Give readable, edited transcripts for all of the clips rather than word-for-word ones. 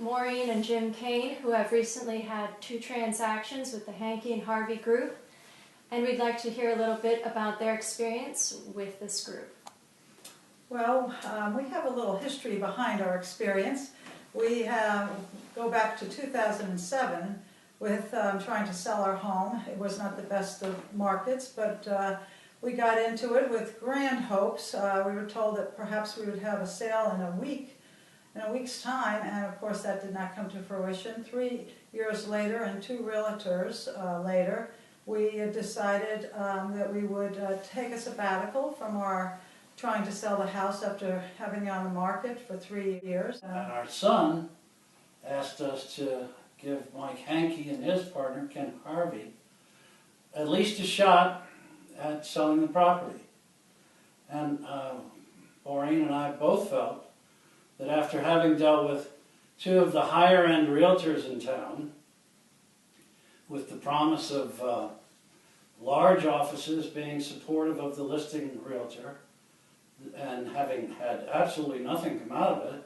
Maureen and Jim Kane, who have recently had 2 transactions with the Hanky and Harvey Group, and we'd like to hear a little bit about their experience with this group. Well, we have a little history behind our experience. We go back to 2007 with trying to sell our home. It was not the best of markets, but we got into it with grand hopes. We were told that perhaps we would have a sale in a week's time, and of course that did not come to fruition. 3 years later and 2 realtors later, we decided that we would take a sabbatical from our trying to sell the house after having it on the market for 3 years. And our son asked us to give Mike Hanky and his partner, Ken Harvey, at least a shot at selling the property. And Maureen and I both felt that after having dealt with 2 of the higher-end realtors in town, with the promise of large offices being supportive of the listing realtor, and having had absolutely nothing come out of it,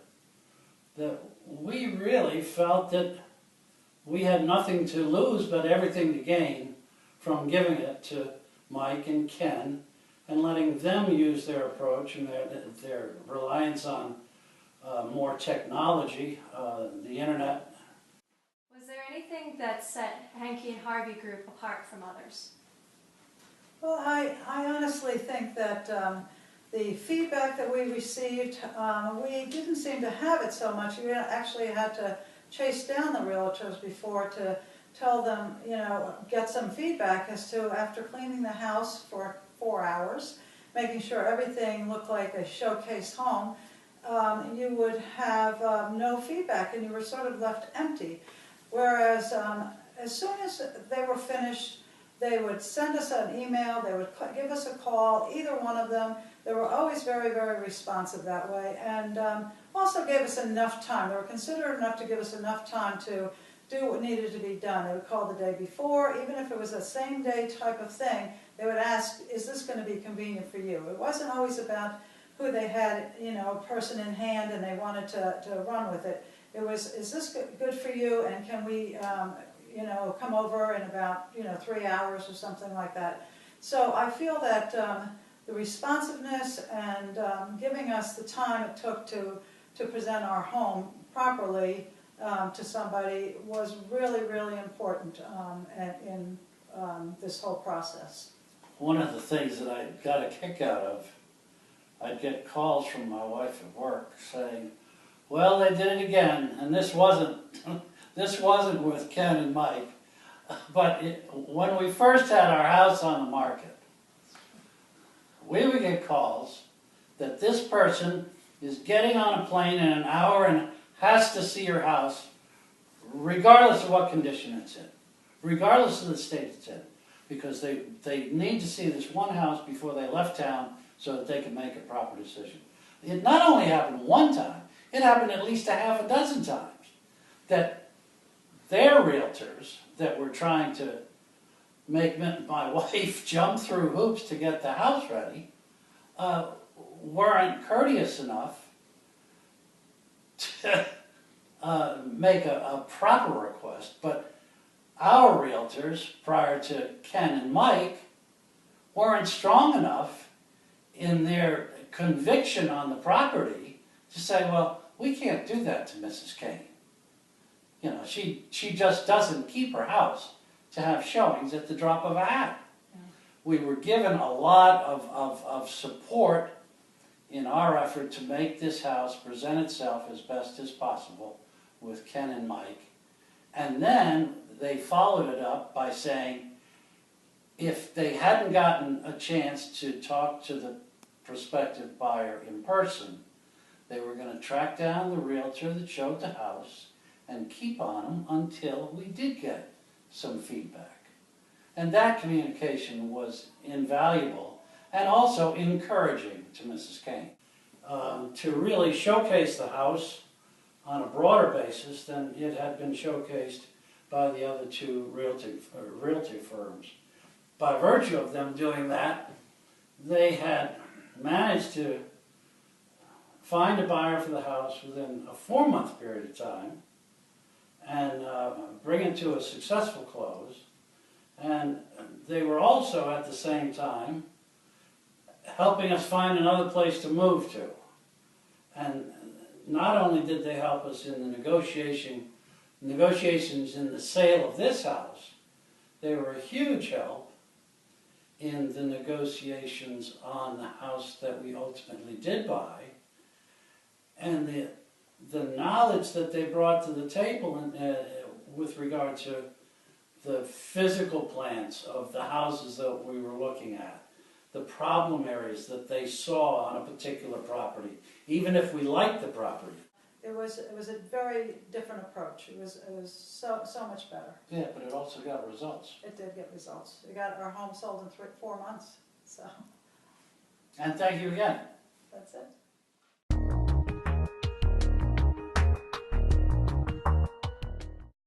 that we really felt that we had nothing to lose but everything to gain from giving it to Mike and Ken and letting them use their approach and their reliance on more technology, the internet. Was there anything that set Hanky and Harvey Group apart from others? Well, I honestly think that the feedback that we received, we didn't seem to have it so much. We actually had to chase down the realtors before to tell them, get some feedback as to, after cleaning the house for 4 hours, making sure everything looked like a showcase home, you would have no feedback and you were sort of left empty. Whereas as soon as they were finished, they would send us an email, they would give us a call, either one of them. They were always very, very responsive that way, and also gave us enough time. They were considerate enough to give us enough time to do what needed to be done. They would call the day before, even if it was a same day type of thing, they would ask, is this going to be convenient for you? It wasn't always about who they had, a person in hand and they wanted to run with it. It was, is this good for you, and can we come over in about 3 hours or something like that. So I feel that the responsiveness and giving us the time it took to present our home properly to somebody was really, really important in this whole process. One of the things that I got a kick out of, I'd get calls from my wife at work saying, well, they did it again, and this wasn't with Ken and Mike, but when we first had our house on the market, we would get calls that this person is getting on a plane in an hour and has to see your house, regardless of what condition it's in, regardless of the state it's in, because they need to see this one house before they left town so that they can make a proper decision. It not only happened one time, it happened at least a half a dozen times that their realtors that were trying to make my wife jump through hoops to get the house ready weren't courteous enough to make a proper request. But our realtors, prior to Ken and Mike, weren't strong enough in their conviction on the property to say, well, we can't do that to Mrs. Kane. She just doesn't keep her house to have showings at the drop of a hat. Yeah. We were given a lot of support in our effort to make this house present itself as best as possible with Ken and Mike. And then they followed it up by saying, if they hadn't gotten a chance to talk to the prospective buyer in person, they were going to track down the realtor that showed the house and keep on them until we did get some feedback. And that communication was invaluable and also encouraging to Mrs. Kane to really showcase the house on a broader basis than it had been showcased by the other 2 realty firms. By virtue of them doing that, they had managed to find a buyer for the house within a 4-month period of time, and bring it to a successful close. And they were also, at the same time, helping us find another place to move to. And not only did they help us in the negotiations in the sale of this house, they were a huge help in the negotiations on the house that we ultimately did buy. And the knowledge that they brought to the table with regard to the physical plans of the houses that we were looking at, the problem areas that they saw on a particular property, even if we liked the property. It was a very different approach. It was so much better. Yeah, but it also got results. It did get results. We got our home sold in 4 months. So And thank you again. that's it.